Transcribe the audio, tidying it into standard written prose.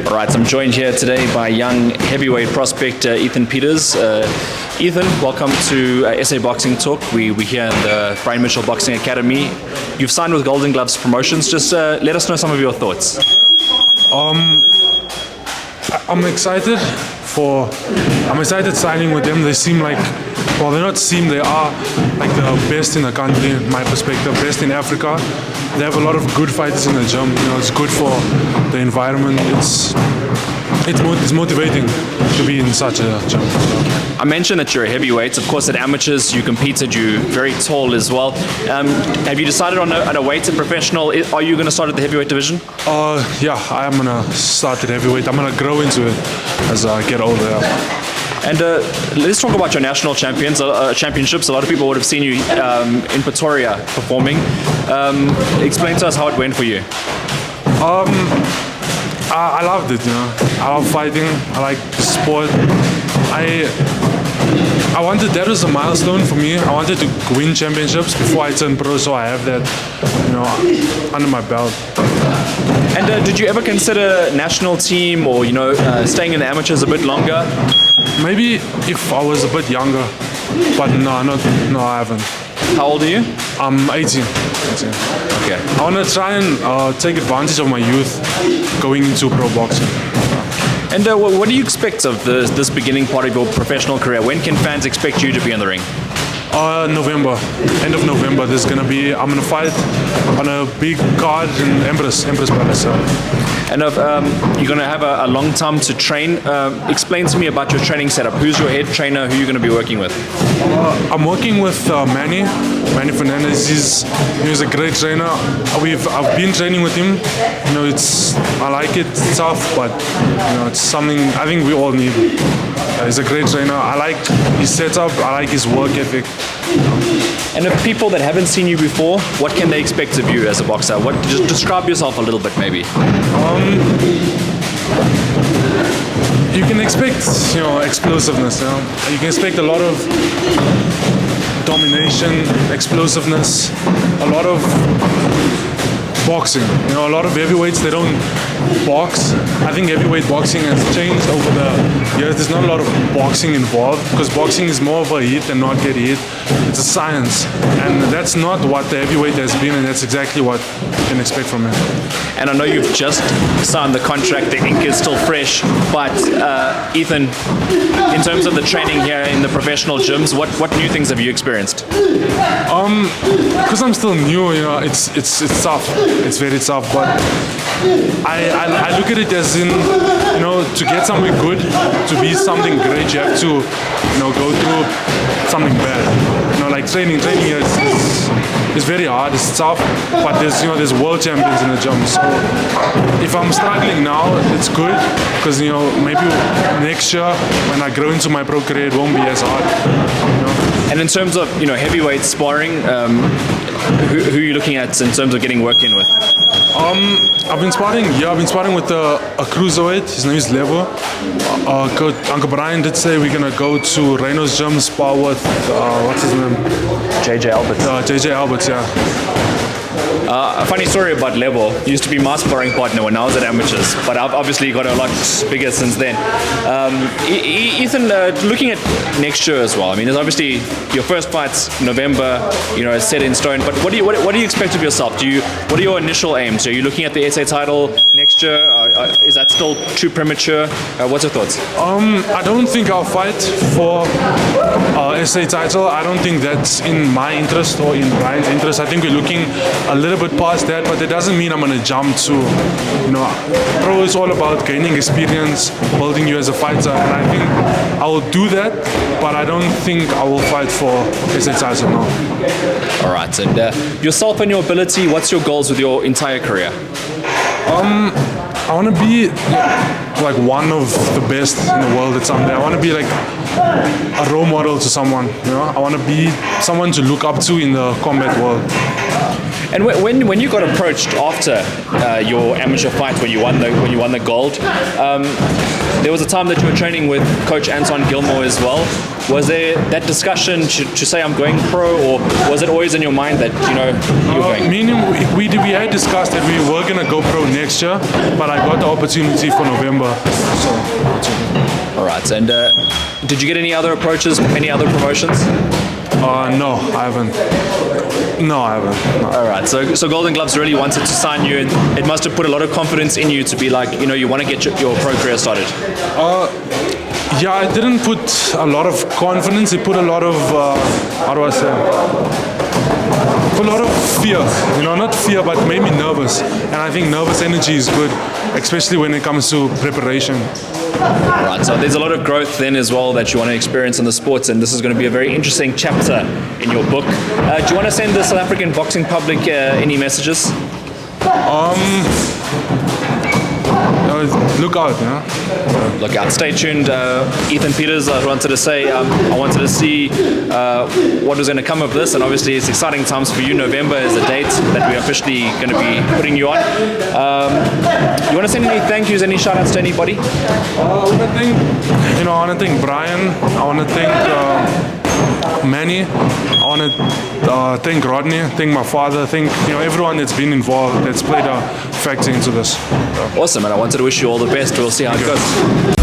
All right, so I'm joined here today by young heavyweight prospect Ethan Peters. Ethan, welcome to SA Boxing Talk. We're here in the Brian Mitchell Boxing Academy. You've signed with GoldenGloves Promotions. Just let us know some of your thoughts. I'm excited signing with them. They seem like, well, they are like the best in the country, in my perspective, best in Africa. They have a lot of good fighters in the gym. It's good for the environment. It's motivating to be in such a gym. I mentioned that you're a heavyweight. Of course, at amateurs, you competed. You're very tall as well. Have you decided on a weight at professional? Are you going to start at the heavyweight division? Yeah, I'm going to start at heavyweight. I'm going to grow into it as I get older. And let's talk about your national championships. A lot of people would have seen you in Pretoria performing. Explain to us how it went for you. I loved it, I love fighting. I like the sport. I wanted, that was a milestone for me. I wanted to win championships before I turned pro, so I have that, under my belt. And did you ever consider national team or, staying in the amateurs a bit longer? Maybe if I was a bit younger, but no, I haven't. How old are you? I'm 18. Okay. I want to try and take advantage of my youth going into pro boxing. And what do you expect of this beginning part of your professional career? When can fans expect you to be in the ring? November, end of November. I'm gonna fight on a big card in Empress Palace. And you're going to have a long time to train. Explain to me about your training setup. Who's your head trainer? Who are you going to be working with? I'm working with Manny Fernandez. He's a great trainer. I've been training with him. I like it. It's tough, but it's something I think we all need. He's a great trainer. I like his setup. I like his work ethic. And if people that haven't seen you before, what can they expect of you as a boxer? Just describe yourself a little bit, maybe. You can expect, explosiveness. You can expect a lot of domination, explosiveness, a lot of boxing. A lot of heavyweights, they don't box. I think heavyweight boxing has changed over the years. There's not a lot of boxing involved because boxing is more of a hit and not get hit. It's a science, and that's not what the heavyweight has been, and that's exactly what you can expect from him. And I know you've just signed the contract, the ink is still fresh, but Ethan, in terms of the training here in the professional gyms, what new things have you experienced? Because I'm still new, it's tough. It's very tough, but I look at it as in, to get something good, to be something great, you have to, go through something bad. Like training here is very hard, it's tough, but there's world champions in the gym. So if I'm struggling now, it's good, because maybe next year when I grow into my pro career, it won't be as hard. And in terms of heavyweight sparring, who are you looking at in terms of getting work in with? I've been sparring with a cruiserweight. His name is Levo. Uncle Brian did say we're gonna go to Reno's gym, spar with what's his name? JJ Alberts. JJ Alberts, yeah. A funny story about Lebo. He used to be my sparring partner when I was at amateurs, but I've obviously got a lot bigger since then. Ethan, looking at next year as well. I mean, there's obviously your first fight's November, set in stone. But what do you expect of yourself? What are your initial aims? Are you looking at the SA title next year? Is that still too premature? What's your thoughts? I don't think I'll fight for SA title. I don't think that's in my interest or in Brian's interest. I think we're looking a little bit past that, but that doesn't mean I'm going to jump to, pro is all about gaining experience, building you as a fighter, and I think I will do that, but I don't think I will fight for SA title, no. All right, and yourself and your ability, what's your goals with your entire career? I want to be like one of the best in the world at someday. I want to be like a role model to someone, I want to be someone to look up to in the combat world. And when you got approached after your amateur fight, when you won the gold, there was a time that you were training with Coach Anton Gilmore as well. Was there that discussion to say I'm going pro, or was it always in your mind that you were going? Meaning we had discussed that we were gonna go pro next year, but I got the opportunity for November. So that's okay. All right. And did you get any other approaches, any other promotions? No, I haven't. No, I haven't. No. All right. So Golden Gloves really wanted to sign you, and it must have put a lot of confidence in you to be like, you want to get your pro career started. Yeah, I didn't put a lot of confidence. It put a lot of, how do I say? A lot of fear. Not fear, but made me nervous. And I think nervous energy is good, especially when it comes to preparation. Right, so there's a lot of growth then as well that you want to experience in the sports, and this is going to be a very interesting chapter in your book. Do you want to send the South African boxing public any messages? Look out, Look out, stay tuned. Ethan Peters, I wanted to say, I wanted to see what was going to come of this, and obviously it's exciting times for you. November is the date that we're officially going to be putting you on. You want to send any thank yous, any shout outs to anybody? I want to thank Brian. I want to thank Manny. I want to thank Rodney, thank my father, thank everyone that's been involved, that's played a factor into this. Awesome, and I wanted to wish you all the best. We'll see how it goes.